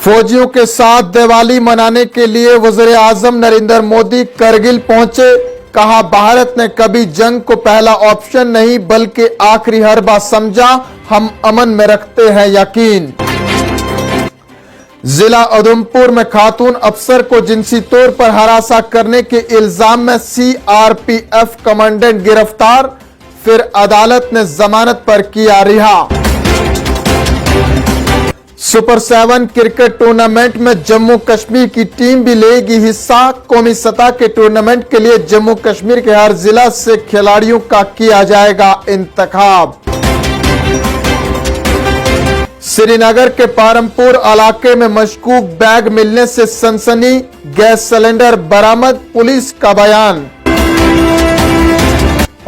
फौजियों के साथ दिवाली मनाने के लिए वज़ीर आज़म नरेंद्र मोदी करगिल पहुंचे। कहा, भारत ने कभी जंग को पहला ऑप्शन नहीं बल्कि आखिरी हरबा समझा। हम अमन में रखते हैं यकीन। जिला उधमपुर में खातून अफसर को जिनसी तौर पर हरासा करने के इल्जाम में सीआरपीएफ कमांडेंट गिरफ्तार, फिर अदालत ने जमानत पर किया रिहा। सुपर 7 क्रिकेट टूर्नामेंट में जम्मू कश्मीर की टीम भी लेगी हिस्सा। कौमी सतह के टूर्नामेंट के लिए जम्मू कश्मीर के हर जिला से खिलाड़ियों का किया जाएगा इंतखाब। श्रीनगर के पारमपुर इलाके में मशकूक बैग मिलने से सनसनी, गैस सिलेंडर बरामद, पुलिस का बयान।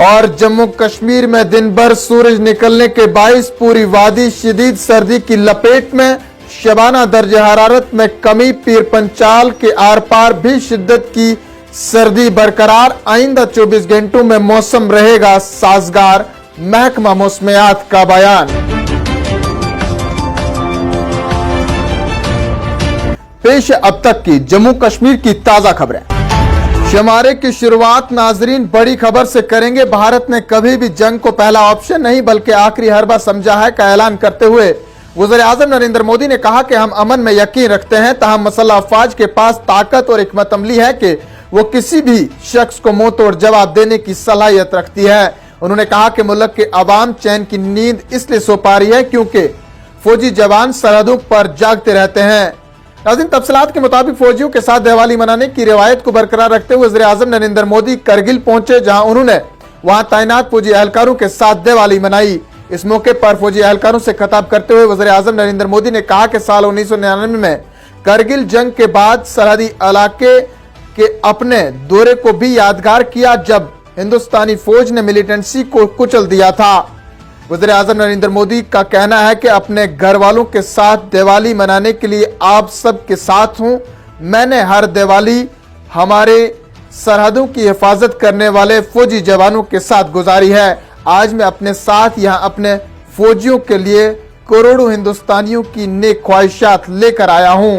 और जम्मू कश्मीर में दिन भर सूरज निकलने के बाइस पूरी वादी शदीद सर्दी की लपेट में। शबाना दर्जे हरारत में कमी, पीर पंचाल के आर पार भी शिद्दत की सर्दी बरकरार। आइंदा 24 घंटों में मौसम रहेगा साजगार, महकमा मौसमियात का बयान। पेश अब तक की जम्मू कश्मीर की ताजा खबरें। शुमारे की शुरुआत नाजरीन बड़ी खबर से करेंगे। भारत ने कभी भी जंग को पहला ऑप्शन नहीं बल्कि आखिरी हरबा समझा है का ऐलान करते हुए वज़ीर आज़म नरेंद्र मोदी ने कहा कि हम अमन में यकीन रखते हैं, तहम मसल्ह अफवाज के पास ताकत और हिकमत अमली है कि वो किसी भी शख्स को मुंह तोड़ जवाब देने की सलाहियत रखती है। उन्होंने कहा कि मुल्क के अवाम चैन की नींद इसलिए सो पा रही है क्योंकि फौजी जवान सरहदों पर जागते रहते हैं। नाज़रीन, तफसीलात के मुताबिक फौजियों के साथ दिवाली मनाने की रिवायत को बरकरार रखते हुए वज़ीर आज़म नरेंद्र मोदी करगिल पहुंचे, जहां उन्होंने वहां तैनात फौजी एहलकारों के साथ दिवाली मनाई। इस मौके पर फौजी एहलकारों से खिताब करते हुए वज़ीर आज़म नरेंद्र मोदी ने कहा कि साल 1999 में करगिल जंग के बाद सरहदी इलाके के अपने दौरे को भी यादगार किया जब हिंदुस्तानी फौज ने मिलिटेंसी को कुचल दिया था। वज़ीर आज़म नरेंद्र मोदी का कहना है कि अपने घर वालों के साथ दिवाली मनाने के लिए आप सब के साथ हूं। मैंने हर दिवाली हमारे सरहदों की हिफाजत करने वाले फौजी जवानों के साथ गुजारी है। आज मैं अपने साथ यहां अपने फौजियों के लिए करोड़ों हिंदुस्तानियों की नेक ख्वाहिशात लेकर आया हूं।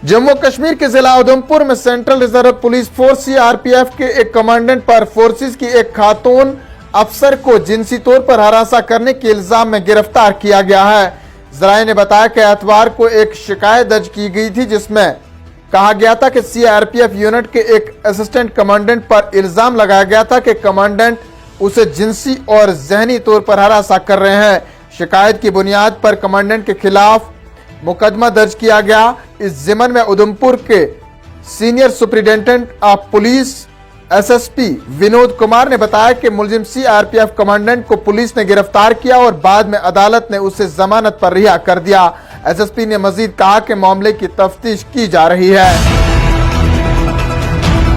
जम्मू कश्मीर के जिला उधमपुर में central reserve police force CRPF के एक कमांडेंट पर फोर्सेस की एक खातून अफसर को जिनसी तौर पर हरासा करने के इल्जाम में गिरफ्तार किया गया है। जराये ने बताया कि एतवार को एक शिकायत दर्ज की गई थी जिसमें कहा गया था कि सीआरपीएफ यूनिट के एक असिस्टेंट कमांडेंट पर इल्जाम लगाया गया था कि कमांडेंट उसे जिनसी और जहनी तौर पर हरासा कर रहे हैं। शिकायत की बुनियाद पर कमांडेंट के खिलाफ मुकदमा दर्ज किया गया। इस जिम्मन में उधमपुर के senior superintendent of police SSP Vinod Kumar ने बताया कि मुलजिम सीआरपीएफ कमांडेंट को पुलिस ने गिरफ्तार किया और बाद में अदालत ने उसे जमानत पर रिहा कर दिया। एसएसपी ने मजीद कहा कि मामले की तफ्तीश की जा रही है।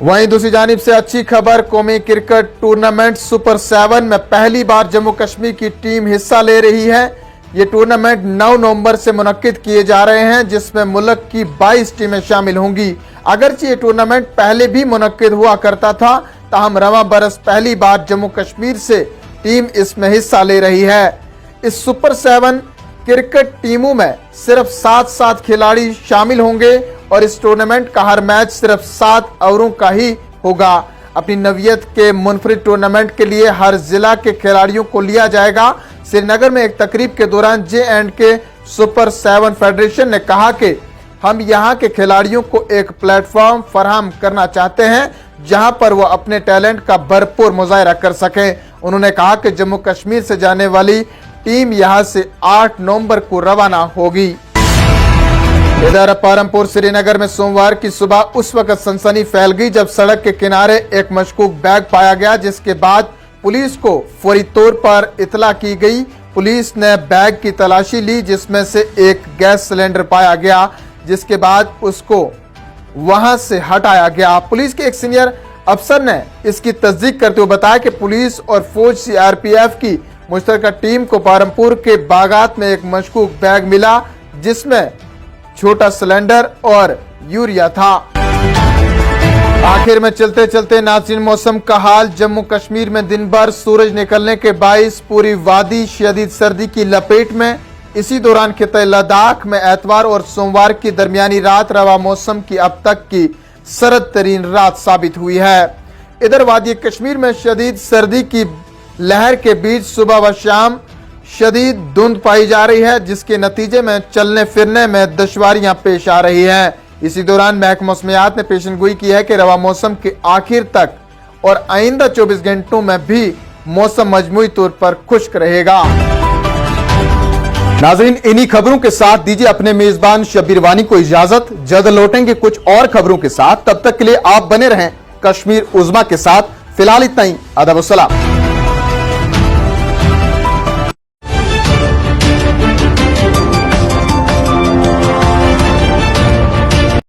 वहीं दूसरी जानिब से अच्छी खबर, कौमी क्रिकेट टूर्नामेंट सुपर 7 में पहली बार जम्मू कश्मीर की टीम हिस्सा ले रही है। ये टूर्नामेंट 9 नवंबर से मुनक्किद किए जा रहे हैं जिसमें मुल्क की 22 टीमें शामिल होंगी। अगरचे ये टूर्नामेंट पहले भी मुनक्किद हुआ करता था, ताहम रवां बरस पहली बार जम्मू कश्मीर से टीम इसमें हिस्सा ले रही है। इस सुपर 7 क्रिकेट टीमों में सिर्फ 7 खिलाड़ी शामिल होंगे और इस टूर्नामेंट का हर मैच सिर्फ 7 ओवरों का ही होगा। अपनी नवियत के मुनफरिद टूर्नामेंट के लिए हर जिला के खिलाड़ियों को लिया जाएगा। श्रीनगर में एक तकरीब के दौरान J&K सुपर 7 फेडरेशन ने कहा कि हम यहाँ के खिलाड़ियों को एक प्लेटफॉर्म फराहम करना चाहते हैं जहाँ पर वो अपने टैलेंट का भरपूर मुजाहरा कर सकें। उन्होंने कहा कि जम्मू कश्मीर से जाने वाली टीम यहाँ से 8 नवंबर को रवाना होगी। इधर पारमपुर श्रीनगर में सोमवार की सुबह उस वक्त सनसनी फैल गई जब सड़क के किनारे एक मशकूक बैग पाया गया, जिसके बाद पुलिस को फौरी तौर पर इतला की गई। पुलिस ने बैग की तलाशी ली जिसमें से एक गैस सिलेंडर पाया गया, जिसके बाद उसको वहां से हटाया गया। पुलिस के एक सीनियर अफसर ने इसकी तस्दीक करते हुए बताया कि पुलिस और फौज सीआरपीएफ की मुश्तरका टीम को पारमपुर के बागात में एक मशकूक बैग मिला जिसमें छोटा सिलेंडर और यूरिया था। आखिर में चलते चलते नाज़रीन मौसम का हाल। जम्मू कश्मीर में दिन भर सूरज निकलने के बाइस पूरी वादी शदीद सर्दी की लपेट में। इसी दौरान खिते लद्दाख में एतवार और सोमवार की दरमियानी रात रवा मौसम की अब तक की सर्द तरीन रात साबित हुई है। इधर वादी कश्मीर में शदीद सर्दी की लहर के बीच सुबह व शाम शदीद धुंध पाई जा रही है, जिसके नतीजे में चलने फिरने में दुश्वारियां पेश आ रही हैं। इसी दौरान महकमा मौसमियात ने पेशनगोई की है कि रवा मौसम के आखिर तक और आइंदा 24 घंटों में भी मौसम मजमूई तौर पर खुश्क रहेगा। नाज़रीन, इन्हीं खबरों के साथ दीजिए अपने मेजबान शब्बीर वानी को इजाजत। जल्द लौटेंगे कुछ और खबरों के साथ, तब तक के लिए आप बने रहें कश्मीर उज़्मा के साथ। फिलहाल इतना ही। अदब व सलाम।